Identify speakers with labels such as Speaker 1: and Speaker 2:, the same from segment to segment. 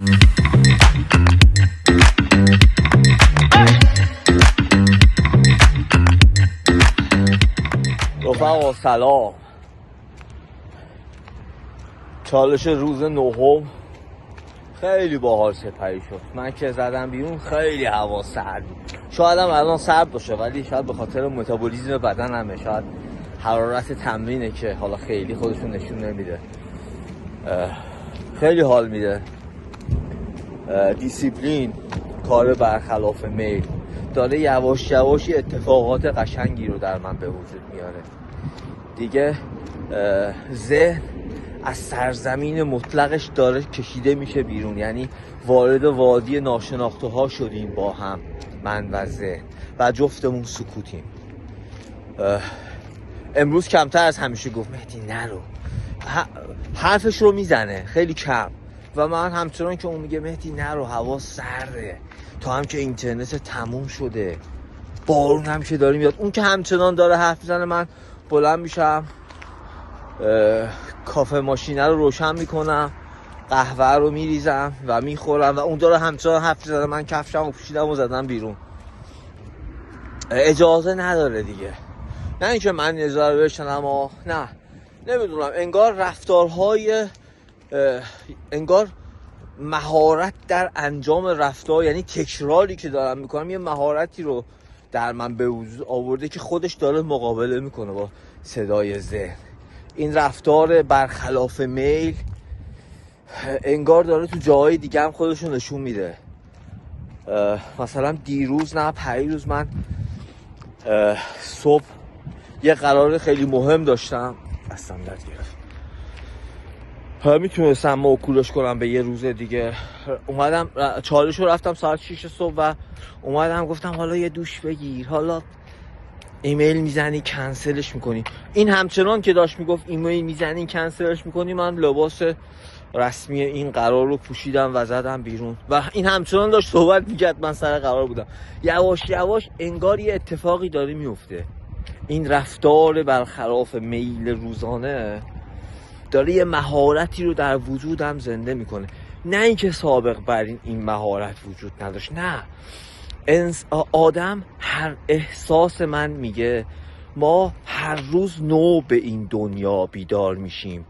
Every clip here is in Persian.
Speaker 1: رفقا سلام. چالش روز نهم خیلی باحال سپری شد. من که زدم بیرون خیلی هوا سرد بود. شاید هم الان سرد باشه ولی شاید به خاطر متابولیسم بدنمه، شاید حرارت تمرینه که حالا خیلی خودشون نشون نمیده. خیلی حال میده. دیسیپلین، کار برخلاف میل داره یواش یواش اتفاقات قشنگی رو در من به وجود میاره. دیگه ذهن از سرزمین مطلقش داره کشیده میشه بیرون، یعنی وارد وادی ناشناخته ها شدیم با هم، من و ذهن، و جفتمون سکوتیم. امروز کمتر از همیشه گفت مهدی نرو، حرفش رو میزنه خیلی کم، و من همچنان که اون میگه مهدی نرو هوا سرده، تا هم که اینترنت تموم شده، بارون هم که داره میاد، اون که همچنان داره حرف میزنه، من بلند میشم، کافه ماشینه رو روشن میکنم، قهوه رو میریزم و میخورم، و اون داره همچنان حرف میزنه. من کفشم رو پوشیدم و زدم بیرون. اجازه نداره دیگه. نه اینکه من اجازه رو بشنم، نه، نمیدونم، انگار رفتارهای، انگار مهارت در انجام رفتار، یعنی تکراری که دارم میکنم، یه مهارتی رو در من به وجود آورده که خودش داره مقابله میکنه با صدای ذهن. این رفتار برخلاف میل انگار داره تو جاهای دیگه هم خودشو نشون میده. مثلا دیروز، نه پریروز، من صبح یه قرار خیلی مهم داشتم، دستم درد گرفت، میتونستم موکولش کنم به یه روز دیگه. اومدم چالش رو رفتم ساعت 6 صبح و اومدم گفتم حالا یه دوش بگیر، حالا ایمیل میزنی کنسلش میکنی. این همچنان که داشت میگفت ایمیل میزنی کنسلش میکنی، من لباس رسمی این قرار رو پوشیدم و زدم بیرون، و این همچنان داشت صحبت میکرد، من سر قرار بودم. یواش یواش انگار یه اتفاقی داره میفته. این رفتار برخلاف میل روزانه داره یه مهارتی رو در وجودم زنده میکنه. نه اینکه سابق بر این مهارت وجود نداشت، نه. آدم هر احساس من میگه ما هر روز نو به این دنیا بیدار میشیم،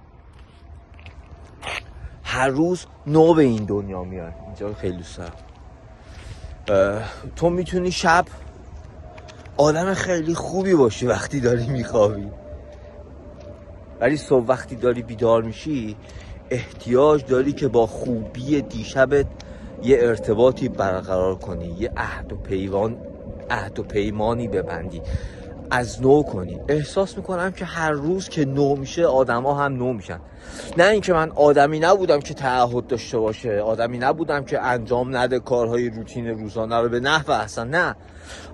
Speaker 1: هر روز نو به این دنیا میاد. اینجا خیلی دوست دارم. تو میتونی شب آدم خیلی خوبی باشی وقتی داری میخوابی، ولی صبح وقتی داری بیدار میشی احتیاج داری که با خوبی دیشبت یه ارتباطی برقرار کنی، یه عهد و پیمانی ببندی، از نو کنی. احساس میکنم که هر روز که نو میشه آدم ها هم نو میشن. نه اینکه من آدمی نبودم که تعهد داشته باشه، آدمی نبودم که انجام نده کارهای روتین روزانه رو به نحو احسن، نه.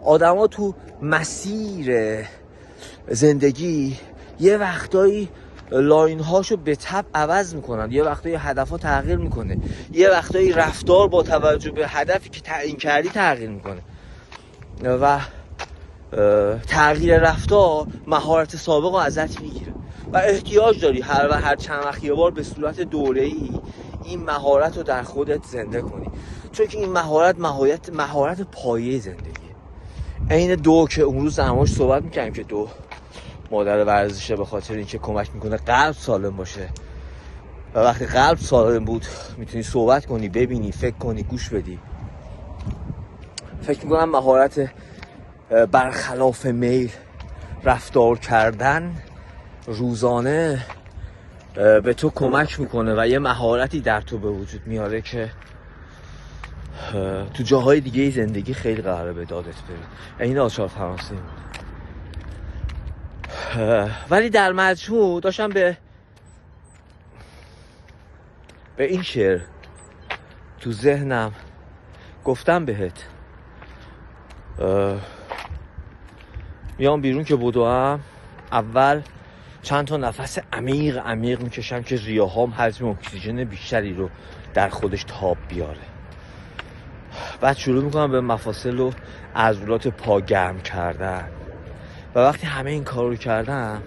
Speaker 1: آدم ها تو مسیر زندگی یه وقتایی لاین هاشو به تبع عوض میکنن، یه وقتایی هدف ها تغییر میکنه، یه وقتایی رفتار با توجه به هدفی که تعیین کردی تغییر میکنه، و تغییر رفتار مهارت سابق رو ازت میگیره و احتیاج داری هر چند وقت یه بار به صورت دوره‌ای این مهارت رو در خودت زنده کنی، چون که این مهارت پایه زندگیه. عین دو که اون روز زمانش صحبت میکنیم که دو مادر ورزشه، به خاطر اینکه کمک میکنه قلب سالم باشه، و وقتی قلب سالم بود میتونی صحبت کنی، ببینی، فکر کنی، گوش بدی. فکر میکنم مهارت برخلاف میل، رفتار کردن روزانه به تو کمک میکنه و یه مهارتی در تو به وجود میاره که تو جاهای دیگه زندگی خیلی قراره به دادت بره. این آچار فرانسه بود. ولی در مجموع داشتم به این شعر تو ذهنم گفتم بهت، میام بیرون که بدوم، اول چند تا نفس عمیق میکشم که ریه‌هام حجم اکسیژن بیشتری رو در خودش تاب بیاره. بعد شروع میکنم به مفاصل و عضلات پا گرم کردن، و وقتی همه این کار رو کردم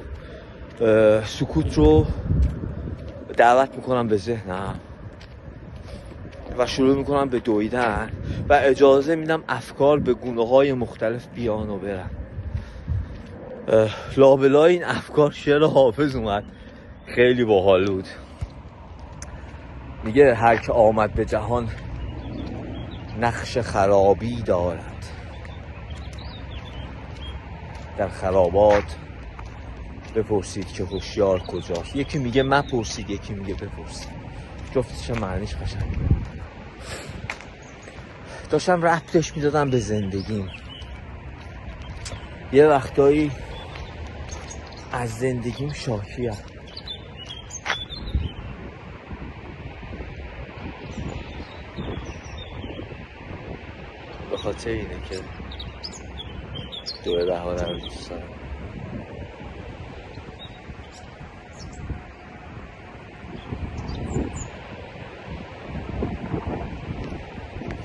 Speaker 1: سکوت رو دعوت میکنم به ذهنم. و شروع میکنم به دویدن و اجازه میدم افکار به گونه‌های مختلف بیان و برن. لابلای این افکار شعر حافظ اومد، خیلی باحال بود. میگه هر که آمد به جهان نقش خرابی دارد، در خرابات بپرسید که هوشیار کجاست. یکی میگه مپرسید، یکی میگه بپرسید. جفتش معنیش قشنگه. داشتم ربطش میدادم به زندگیم. یه وقتایی از زندگیم شاکیم. به خاطر اینه که دوره بهاره رو دوست دارم.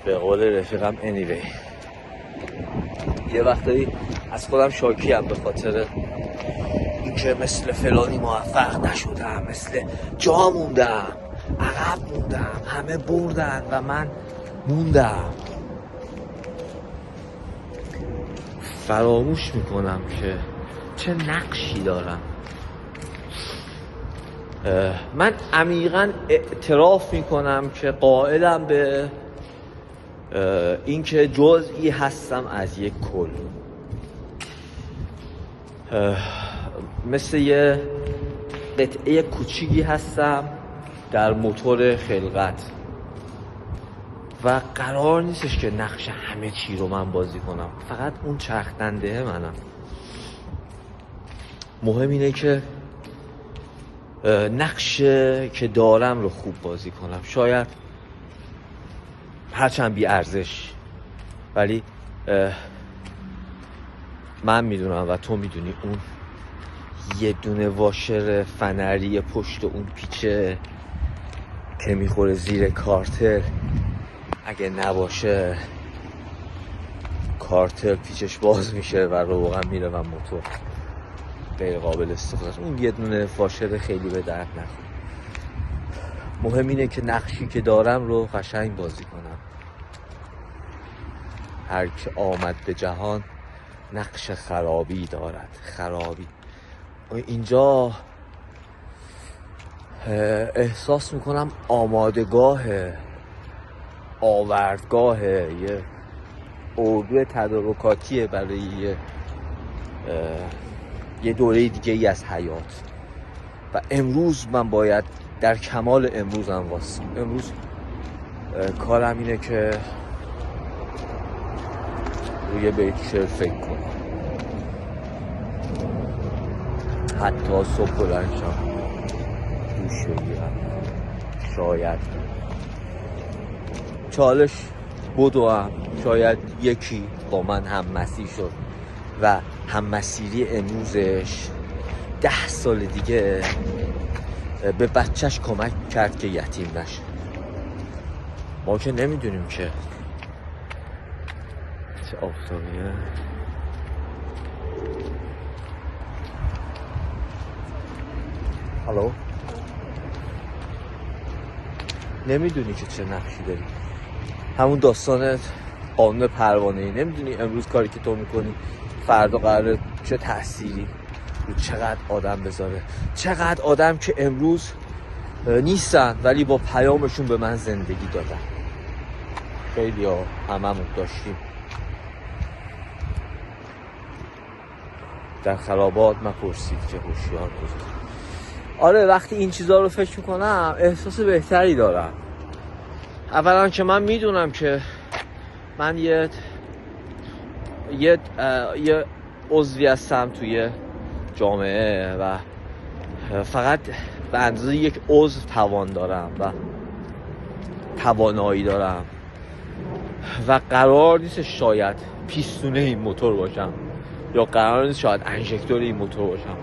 Speaker 1: به قول رفیقم anyway یه وقتایی از خودم شاکیم به خاطر اینکه مثل فلانی موفق نشدم، مثل جا موندم، عقب موندم، همه بردن و من موندم. فراموش میکنم که چه نقشی دارم. من عمیقاً اعتراف میکنم که قائلم به اینکه جزئی هستم از یک کل. مثل یه قطعه کوچیکی هستم در موتور خلقت و قرار نیستش که نقش همه چی رو من بازی کنم. فقط اون چرخنده منم. مهم اینه که نقش که دارم رو خوب بازی کنم. شاید هرچند بی ارزش، ولی من میدونم و تو میدونی اون یه دونه واشر فنری پشت اون پیچه که میخوره زیر کارتر، اگه نباشه کارتر پیچش باز میشه و روغن میره و موتور غیر قابل استفاده است. اون یه دونه واشر خیلی به درد نخوره. مهم اینه که نقشی که دارم رو قشنگ بازی کنم. هر که آمد به جهان نقش خرابی دارد. خرابی اینجا احساس میکنم آمادگاه، آوردگاه یه اردو تدارکاتیه برای یه دوره دیگه ای از حیات. و امروز من باید در کمال امروزم واسم. امروز کارم اینه که روی بیت شعر فکر کنم. حتی صبح بلند شم دوش بگیرم. شاید چالش بدوم، شاید یکی با من هم مسیر شد و هم مسیری امروزش 10 سال دیگه به بچهش کمک کرد که یتیم نشه. ما که نمیدونیم که چه آفتابیه. هالو، نمیدونی که چه نقشی داری. همون داستان قانون پروانه‌ای. نمیدونی امروز کاری که تو میکنی فردا قراره چه تأثیری رو چقدر آدم بذاره. چقدر آدم که امروز نیستن ولی با پیامشون به من زندگی دادن. خیلی ها هممون داشتیم. در خرابات مپرسید که هوشیار کجاست. آره، وقتی این چیزا رو فکر میکنم احساس بهتری دارم. اولا که من میدونم که من یه عضوی هستم توی جامعه و فقط به اندازه یک عضو توان دارم و توانایی دارم و قرار نیست شاید پیستون این موتور باشم یا قرار نیست شاید انژکتور این موتور باشم.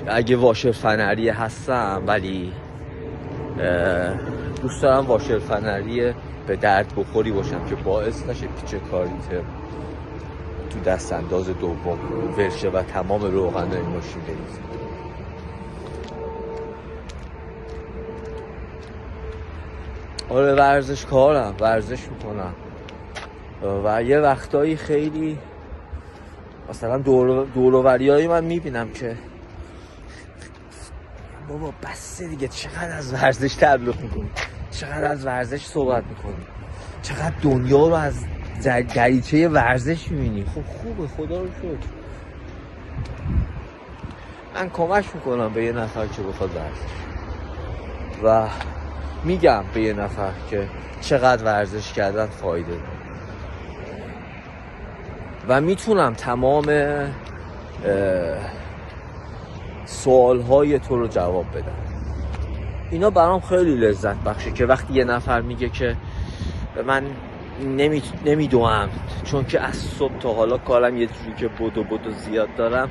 Speaker 1: اگه واشر فنری هستم، ولی دوست دارم واشر فنری به درد بخوری باشم که باعث نشه پیچ کاریتر تو دست انداز دوم ورشه و تمام روغنای ماشین بریزه. آره ورزش کارم، ورزش میکنم و یه وقتایی خیلی مثلا دوروبریایی من میبینم که بابا بس دیگه، چقدر از ورزش تبلیغ میکنی، چقدر از ورزش صحبت میکنی، چقدر دنیا رو از دریچه ورزش میبینی. خب خوبه، خدا رو شکر. من کمک میکنم به یه نفر که بخواد ورزش و میگم به یه نفر که چقدر ورزش کردن فایده داره و میتونم تمام سوالهای تو رو جواب بدم. اینا برام خیلی لذت بخشه که وقتی یه نفر میگه که من نمیدونم چون که از صبح تا حالا کارم یه جوری که بدو زیاد دارم،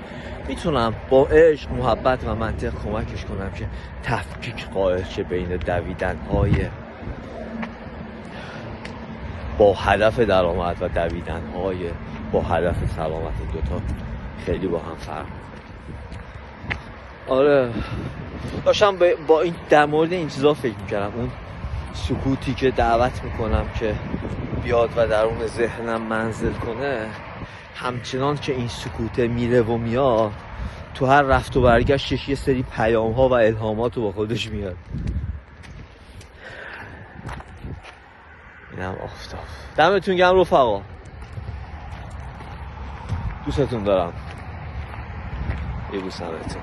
Speaker 1: میتونم با عشق، محبت و منطق کمکش کنم که تفکیک قائل شه بین دویدن‌های با هدف درآمد و دویدن‌های با هدف سلامت. دوتا خیلی با هم فرق. آره داشتم با این در مورد این چیزا فکر میکردم، اون سکوتی که دعوت میکنم که بیاد و درون ذهنم منزل کنه، همچنان که این سکوته میره و میاد، تو هر رفت و برگشتش یه سری پیام ها و الهامات رو با خودش میاد. اینم آفتاب. دمتون گرم رفقا، دوستتون دارم. یه بوسم بهتون.